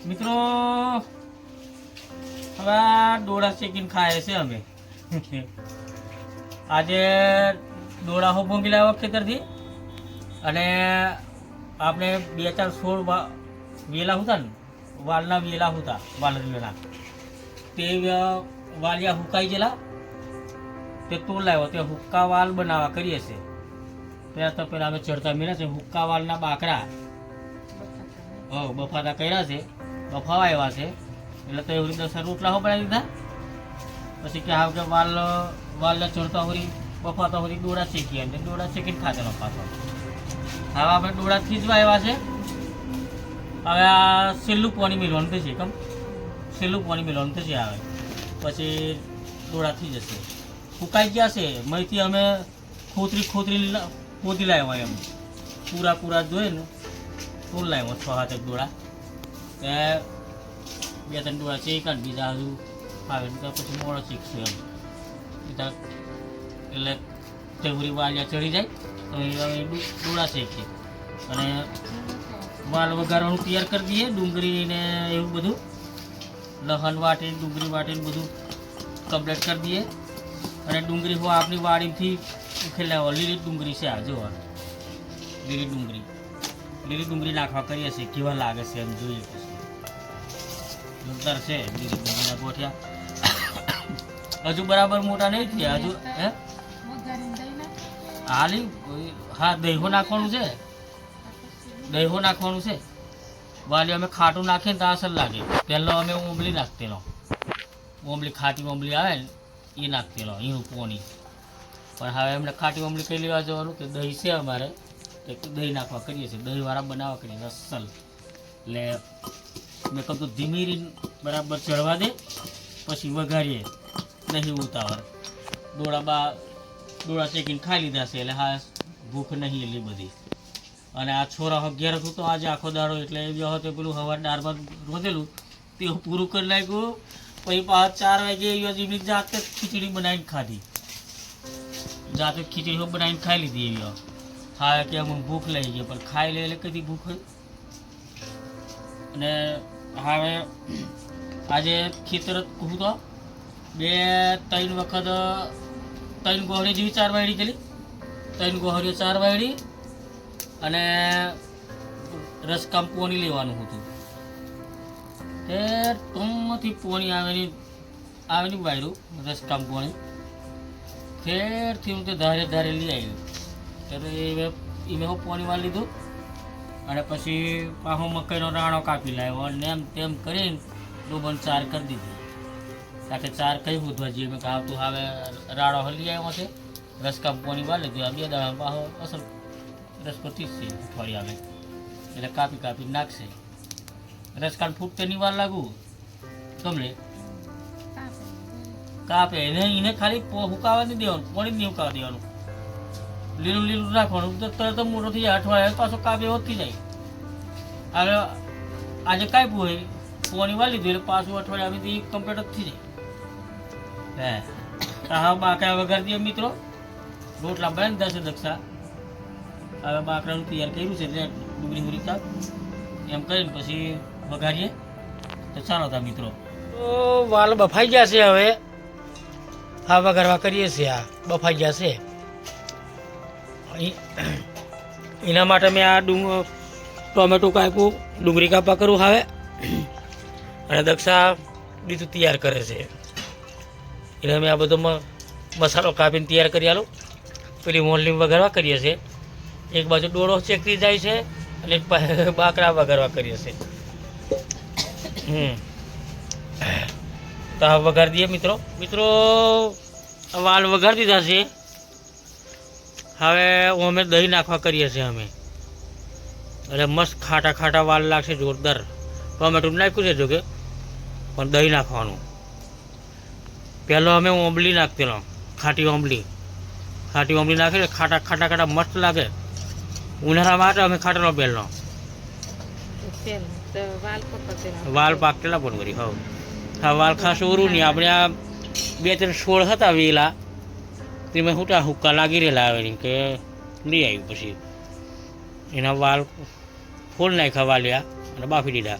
મિત્રો હવે આ ડોળા શેકીને ખાય છે અમે. આજે ડોળા હો ભોંગી લાવ્યા ખેતરથી અને આપણે 2-4 વેલા હતા ને વાલના વેલા હતા વાલના તે વાલિયા હુકાઈ ગયેલા તે તોડ લાવ્યો તે હુક્કા વાલ બનાવવા કરીએ છે. પહેલાં અમે ચડતા મેળ્યા છે હુક્કા વાલના બાકરા બફાતા કર્યા છે, બફાવા આવ્યા છે એટલે તો એવી રીતે રોટલા હો બનાવી દીધા. પછી કે હા કે વાલને ચડતા હોરી બફાતા હોરી ડોળા શેકીએ અને ડોળા શેકીને ખાતેલો પાછો. હવે આપણે ડોળા ખીચવા આવ્યા છે. હવે આ છેલ્લું પાણી મિલવાનું થશે કેમ છેલ્લું પાણી મિલવાનું થશે. આવે પછી ડોળા થઈ જશે. ફૂંકાઈ ગયા છે મહીથી અમે ખોતરી ખોદી લાવ્યા એમ પૂરા જોઈએ ને તો લાવ્યો 6-7 ડોળા એ 2-3 ડોળા શેકાને બીજા હજુ આવે તો પછી મોડો શીખશે એમ બીજા એટલે તેવરી વાલિયા ચડી જાય તો એ ડોળા શેકીએ અને વાલ વઘારવાનું તૈયાર કરી દઈએ. ડુંગળી ને એવું બધું લસણ વાટીને ડુંગળી વાટીને બધું કમ્પ્લીટ કરી દઈએ. અને ડુંગળી હો આપણી વાડીથી ઉખેલા લીલી ડુંગળી છે. આ જોવા લીલી ડુંગળી નાખવા કરીએ છીએ કેવા લાગે છે એમ જોઈએ. પછી જોરદાર છે લીલી ડુંગળીના ગોઠિયા. હજુ બરાબર મોટા નહીં થયા હજુ. હે હાલી હા દહીહો નાખવાનું છે. દહીહો નાખવાનું છે. વાલી અમે ખાટું નાખીએ ને તો અસર લાગે. પહેલાં અમે ઓંબલી નાખતેલો ઓંબલી ખાટી ઓંબલી આવે ને એ નાખતેલો એનું પોણી. પણ હવે એમને ખાટી ઓંબલી કઈ લેવા જવાનું કે દહીં છે અમારે દહીં નાખવા કરીએ છીએ. દહીંવાળા બનાવવા કરીએ અસલ. એટલે મેં કહું ધીમી રીત બરાબર ચડવા દે પછી વઘારીએ નહીં ઉતાવળ. ડોળા શેકીને ખાઈ લીધા છે એટલે હા ભૂખ નહીં એટલી બધી. અને આ છોરા અગિયાર હતું તો આજે આખો દાડો એટલે એ વખતે પેલું હવાર દાળ ભાત રોધેલું તે પૂરું કરી નાખ્યું. પછી 4 વાગે એવી જાતે ખીચડી બનાવીને ખાધી. જાતે ખીચડી બનાવીને ખાઈ લીધી એવી. હા કે અમને ભૂખ લઈ ગઈ પણ ખાઈ લે એટલે કદી ભૂખ હોય. અને હવે આજે ખેતર કહું તો 2-3 વખત 3 ગોહરી જેવી 4 વાયડી ગયેલી. 3 ગોહરીઓ 4 વાયડી અને રસકામ પોણી લેવાનું હતું. એ ટોમમાંથી પોણી આવેલી વાયરું રસકામ પોણી ફેરથી હું તે ધારે લઈ આવ્યું. ત્યારે મેં પોણીમાં લીધું અને પછી પાછો મકાઈનો રાણો કાપી લાવ્યો અને એમ તેમ કરીને ડૂબન 4 કરી દીધી. સાથે 4 કઈ શોધવા જઈએ મેં કહ્યું તું હવે રાડો હલી આવ્યો છે રસકામ પોણી વાળ લીધું. આ 2 દાડા પાછો અસર રસકો થીશે અઠવાડિયા આવે એટલે કાપી નાખશે. રસકાન ફૂટતે ની વાર લાગુ ગમલે કાપે એને ખાલી હુકાવા નહીં દેવાનું પોણી નહીં હુકાવા દેવાનું. લીલું રાખવાનું તો તરત મોટો થઈ જાય. અઠવાડિયા પાછો કાપે એવો થઈ જાય. હવે આજે કાપ્યું હોય પોણી વાળી લીધું એટલે પાછું અઠવાડિયા આવી કમ્પ્લીટ જ થઈ જાય. હા બાકરા વઘાર દઈએ મિત્રો. રોટલા બનાવી દેશે દક્ષા. હવે બાકરાનું તૈયાર કર્યું છે એટલે ડુંગળી હુરી કાપ એમ કરીને પછી વઘારીએ તો ચાલો હતા મિત્રો. તો વાલ બફાઈ ગયા છે. હવે હા વઘારવા કરીએ છીએ. આ બફાઈ ગયા છે એના માટે મેં આ ટોમેટો કાપ્યું ડુંગળી કાપા કરું હવે. અને દક્ષા બીજું તૈયાર કરે છે એટલે અમે આ બધો મસાલો કાપીને તૈયાર કરી આલું. પેલી મોરલી વઘારવા કરીએ છીએ. એક બાજુ ડોળો ચેકતી જાય છે અને એક બાકરા વઘારવા કરીએ છીએ. તો આ વઘાર દઈએ મિત્રો. વાલ વઘાર દીધા છે. હવે અમે દહીં નાખવા કરીએ છીએ અમે. એટલે મસ્ત ખાટા વાલ લાગશે જોરદાર. ટોમેટો નાખ્યું છે જોકે પણ દહીં નાખવાનું. પહેલો અમે ઓંબલી નાખતેલો ખાટી ઓંબલી નાખીને ખાટા મસ્ત લાગે. ઉનાળા માટે અમે ખાટેલો પહેલો વાલ પાકેલા પણ વળી હા વાલ ખાસ ઓરું નહીં. આપણે આ 2-3 છોડ હતા વેલા તેમાં હુક્કા લાગી રહેલા આવે કે લઈ આવ્યું. પછી એના વાલ ફોલ નાખ્યા વાલ્યા અને બાફી દીધા.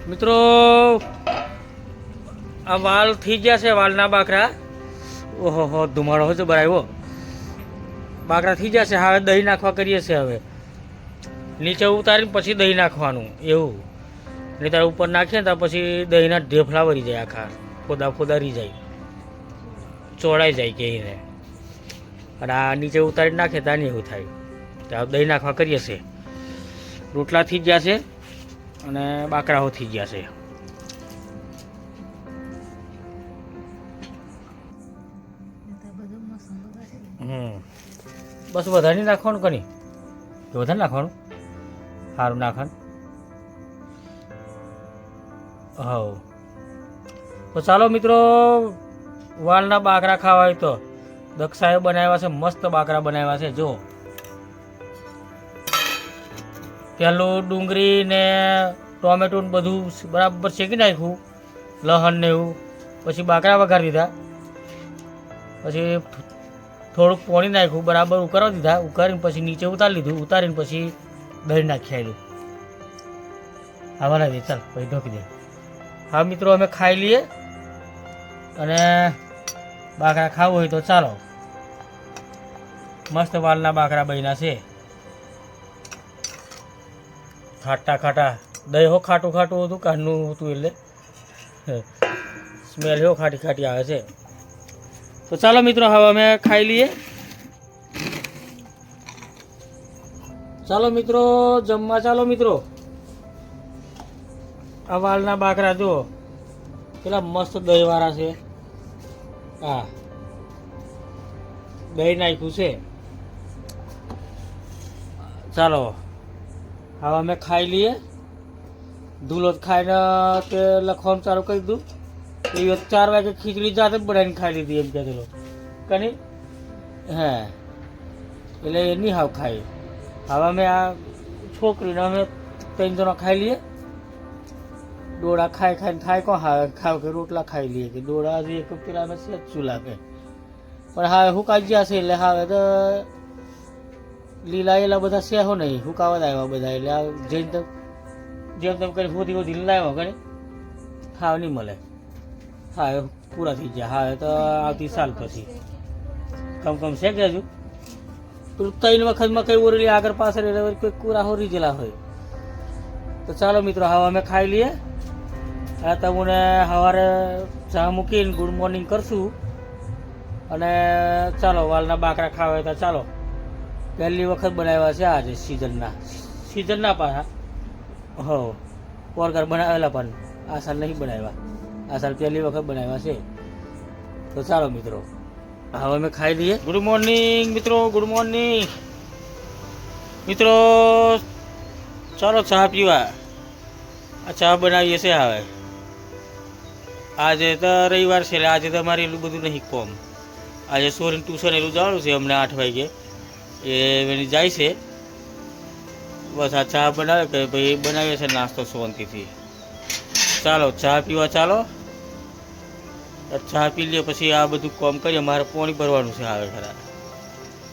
મિત્રો આ વાલ થઈ ગયા છે, વાલના બાકરા. ઓહો હો, ધુમાડો હોય તો બરાબર. બાકરા થઈ જશે. હવે દહીં નાખવા કરીએ છીએ. હવે નીચે ઉતારીને પછી દહીં નાખવાનું એવું. નહીં તારે ઉપર નાખીએ ને તો પછી દહીંના ઢેફલા વળી જાય, આખા ફોદા ફોદા રહી જાય, ચોળાઈ જાય કે એને. અને આ નીચે ઉતારીને નાખે ત્યાં એવું થાય. તો દહીં નાખવા કરીએ છીએ. રોટલા થઈ ગયા છે અને બાકરાઓ થઈ ગયા છે. બસ વધારે નહીં નાખવાનું, કની વધારે નાખવાનું, સારું નાખવાનું. હવ તો ચાલો મિત્રો, વાલના બાકરા ખાવા હોય તો દક્ષાએ બનાવ્યા છે, મસ્ત બાકરા બનાવ્યા છે. જો પેલું ડુંગળી ને ટોમેટો ને બધું બરાબર શેકી નાખ્યું, લસણ ને એવું. પછી બાકરા વઘારી દીધા, પછી થોડુંક પાણી નાખ્યું, બરાબર ઉકાળવા દીધા. ઉકાળીને પછી નીચે ઉતારી લીધું. ઉતારીને પછી દહીં નાખી આવેલું. આવા ના દે, ચાલ પછી ઢોકી દે. હા મિત્રો, અમે ખાઈ લઈએ. અને બાકરા ખાવું હોય તો ચાલો. મસ્ત વાલના બાકરા બન્યા છે, ખાટા ખાટા. દહીં હો ખાટું ખાટું હતું, કાનનું હતું, એટલે સ્મેલ હો ખાટી ખાટી આવે છે. તો ચાલો મિત્રો, હવે અમે ખાઈ લઈએ. ચાલો મિત્રો, જમવા ચાલો મિત્રો. આ વાલના બાકરા જો પેલા મસ્ત દહીંવાળા છે. હા, દહીં નાખ્યું છે. ચાલો હવે અમે ખાઈ લઈએ. ધૂલો ખાઈને તે લખવાનું ચાલુ કરી દીધું. એ 4 વાગે ખીચડી જાતે જ બનાવીને ખાઈ લીધી એમ કહેતો કની. હે એટલે એ નહીં હાવ ખાઈ. હવે અમે આ છોકરીને અમે 3 જણા ખાઈ લઈએ. ડોળા ખાઈ ખાઈને થાય કો ખાવ કે રોટલા ખાઈ લઈએ કે ડોળા એક પેલા અમે સેચું લાગે. પણ હવે હુકાઈ ગયા છે, એટલે હવે તો લીલા એલા બધા સેહો નહીં, હુકાવા જ આવ્યા બધા. એટલે આ જેમ તેમ કરી હોધી હોધી લાવ્યો ઘણી ખાવ નહીં મળે. હા, પૂરા થઈ ગયા. હા, તો આવતી સાલ પછી કમ છે કે હજુ પેલું 3 વખતમાં કઈ ઓરેલી આગળ પાછળ એટલે કોઈ કુરા હોરી ગયેલા હોય. તો ચાલો મિત્રો, હવે અમે ખાઈ લઈએ. હા, તમને સવારે ચા મૂકીને ગુડ મોર્નિંગ કરશું. અને ચાલો, વાલના બાકરા ખાવા હોય તો ચાલો. પહેલી વખત બનાવ્યા છે આજે સિઝનના પાછા. હો, પોરગર બનાવેલા પણ આ સાલ નહીં બનાવ્યા. આ સાલ પહેલી વખત બનાવ્યા છે. તો ચાલો મિત્રો, હવે અમે ખાઈ લઈએ. ગુડ મોર્નિંગ મિત્રો, ગુડ મોર્નિંગ મિત્રો. ચાલો ચા પીવા. આ ચા બનાવીએ છે. હવે આજે તો રવિવાર છે, એટલે આજે તો અમારે એટલું બધું નહીં કોમ. આજે સોરીને ટ્યુશન એટલું જવાનું છે અમને 8 વાગે. એની જાય છે. બસ આ ચા બનાવે કે ભાઈ બનાવીએ છે નાસ્તો શાંતિથી. ચાલો ચા પીવા ચાલો. ચા પી લઈએ પછી આ બધું કામ કરીએ. મારે પાણી ભરવાનું છે આવે ખરા,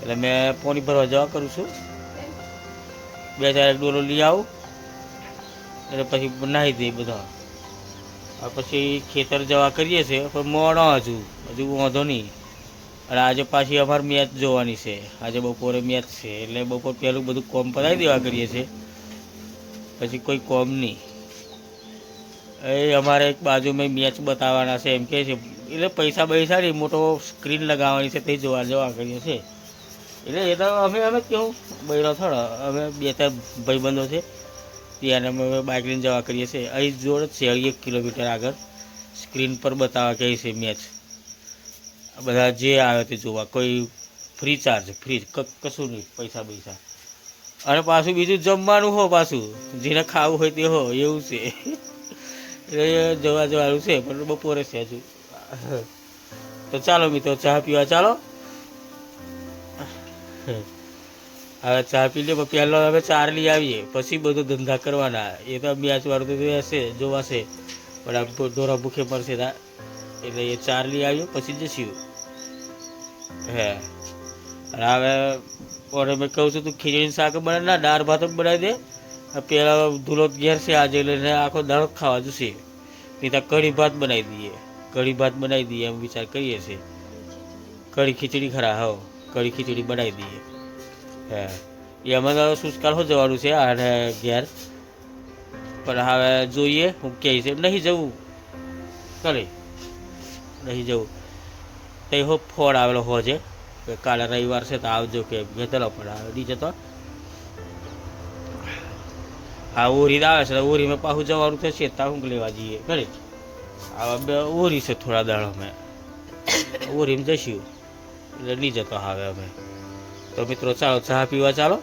એટલે મેં પાણી ભરવા જવા કરું છું. 2-4 ડોલો લઈ આવું એટલે પછી નાહી દઈએ બધા. પછી ખેતર જવા કરીએ છીએ, પણ મોડો હજુ વાંધો નહીં. અને આજે પાછી અમારે મેચ જોવાની છે. આજે બપોરે મેચ છે, એટલે બપોર પહેલું બધું કોમ પતાવી દેવા કરીએ છીએ, પછી કોઈ કોમ નહીં. એ અમારે એક બાજુમાં મેચ બતાવવાના છે એમ કહે છે, એટલે પૈસા નહીં, મોટો સ્ક્રીન લગાવવાની છે તે જવા કરીએ છીએ. એટલે એ તો અમે કેવું બૈરો થોડો, અમે 2-4 ભાઈબંધો છે ત્યાં અમે બાઇક લઈને જવા કરીએ છીએ. અહીં જોડે છે 1 કિલોમીટર આગળ સ્ક્રીન પર બતાવવા કહે છે મેચ. બધા જે આવે તે જોવા, કોઈ ફ્રી ચાર્જ ફ્રી કશું નહીં, પૈસા. અને પાછું બીજું જમવાનું હો, પાછું જેને ખાવું હોય તે હો, એવું છે. એટલે જવા જવાનું છે, પણ બપોરે છે હજુ. તો ચાલો મિત્રો, ચા પીવા ચાલો. હવે ચા પી લે. પહેલાં હવે 4 લઈ આવીએ, પછી બધું ધંધા કરવાના. એ તો મેચ વાળું તો હશે, જોવાશે, પણ આ ઢોરા ભૂખે પડશે એટલે એ 4 લઈ આવ્યો પછી જઈશું. હે અને હવે ઓરે મેં કહું છું તું ખીચડીનું શાક બનાવી ના, દાળ ભાત જ બનાવી દે. પેલા ધૂલો ઘેર છે આજે લઈને આખો દાડો ખાવા જશે. નહીં તો કઢી ભાત બનાવી દઈએ એમ વિચાર કરીએ છીએ. કઢી ખીચડી ખરા હો, કઢી ખીચડી બનાવી દઈએ. હા એમાં તો સુસ્કાલ હો જવાનું છે અને ઘેર, પણ હવે જોઈએ હું કહે છે નહીં જવું કરે, નહીં જવું. તો હો ફોન આવેલો હોજે કે કાલે રવિવાર છે તો આવજો કે ચલો, પણ આવે નહીં જતો. હા ઓરી આવે છે, ઓરીમાં પાછું જવાનું થશે ત્યાં હું લેવા જઈએ કરે. હવે ઓરી છે થોડા દાડો મેં ઓરીમાં જઈશું એટલે નહીં જતો હવે અમે. તો મિત્રો ચાલો ચા પીવા ચાલો,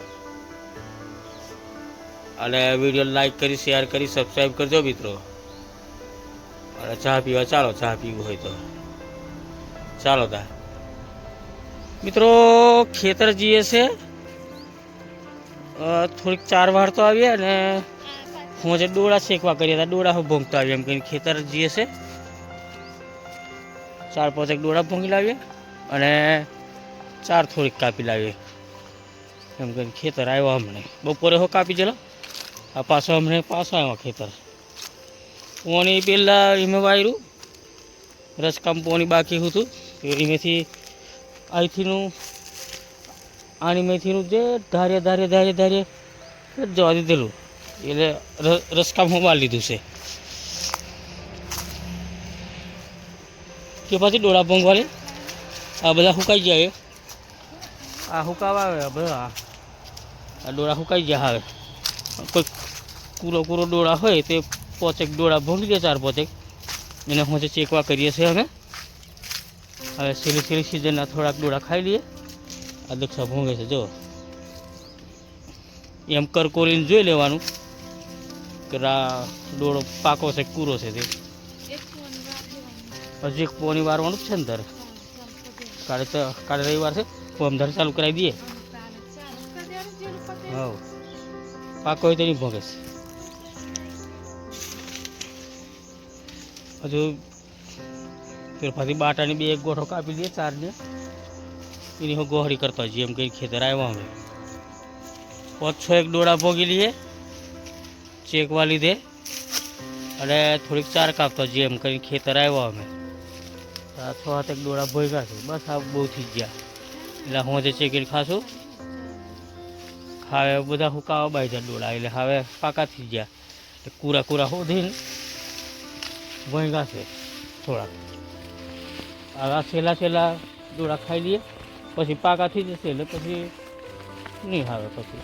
અને વિડીયો લાઈક કરી, શેર કરી, સબસ્ક્રાઈબ કરજો મિત્રો. અને ચા પીવા ચાલો, ચા પીવું હોય તો ચાલો. તા મિત્રો ખેતર જઈએ છે, થોડીક 4 વાર તો આવીએ અને હું જે ડોળા શેકવા કરીએ હતા, ડોળા ભોંગતા આવીએ એમ કહીને ખેતર જઈએ છે. 4-5 ડોળા ભોંગી લાવીએ અને 4 થોડીક કાપી લાવીએ એમ કહીને ખેતર આવ્યા. હમણે બપોરે હો કાપી ગયેલો, આ પાછો હમણે પાછો આવ્યા ખેતર. પોણી પહેલાં એમાં વાયરું રસકામ પોણી બાકી હતું, એમાંથી અહીંથીનું આની મેથીનું જે ધારે જવા દીધેલું, એટલે રસકામ હું વાર લીધું છે કે પછી ડોળા ભોંગવાલે આ બધા સુકાઈ જાય. આ હુકાવા આવે બધા, આ ડોળા સુકાઈ ગયા. હવે કોઈ કૂરો ડોળા હોય તે 5 ડોળા ભોંગી દે, 4-5 એને હું જે ચેકવા કરીએ છીએ અમે. હવે સીલી સિઝનના થોડાક ડોળા ખાઈ લઈએ. આ દક્ષા ભોંગે છે જો, એમ કરકોરીને જોઈ લેવાનું કે આ ડોળો પાકો છે કૂરો છે. તે હજી 1 પોણી વારવાનું જ છે ને તારે. કાલે રવિવાર છે, પોમધાર ચાલુ કરાવી દઈએ. હા પાકો હોય તો નહીં ભોગે છે. હજુ ફેરફારથી બાટાની 2 ગોઠો કાપી દઈએ, 4 ને એની હું ગોહરી કરતો જઈએ એમ કંઈ ખેતર આવ્યા. અમે 5-6 ડોળા ભોગી લઈએ, ચેકવા લીધે, અને થોડીક 4 કાપતો જઈએ એમ કરીને ખેતર આવ્યા. અમે 6-7 ડોળા ભોગ્યા છે, બસ આ બહુ થઈ ગયા. એટલે હું જે ચેકીને ખાશું. હવે બધા હુકાવા બાઈ જાય ડોળા, એટલે હવે પાકા થઈ ગયા. કૂરા હોધીને ભોંગા છે થોડા. આ છેલ્લા ડોળા ખાઈ લઈએ, પછી પાકા થઈ જશે એટલે પછી નહીં આવે. પછી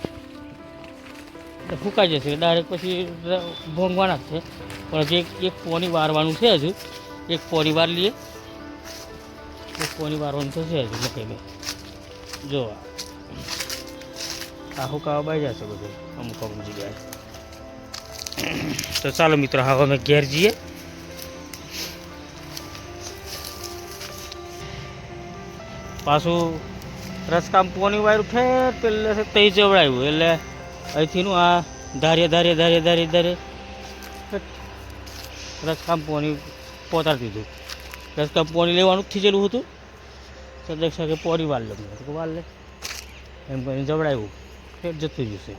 એટલે ફૂકાઈ જશે ડાયરેક્ટ, પછી ભોંગવાના જ છે. પણ જે 1 પોણી વારવાનું છે, હજુ 1 પોણી વાર લઈએ, 1 પોણી વારવાનું થશે હજુ લખી જો. આ હુકાવા બાઈ જશે બધું અમુક જગ્યાએ. તો ચાલો મિત્રો હવે અમે ઘેર જઈએ. પાછું રસકામ પોની વાયરું ઠેર પેલે તઈ જવડાવ્યું, એટલે અહીંથીનું આ ધારે રસકામ પોની પોતાડી દીધું. રસકામ પોની લેવાનું જ થયેલું હતું, તો દેખશો કે પોરી વાર લે એમ કરીને જવડાવ્યું, ફેર જતું જશે.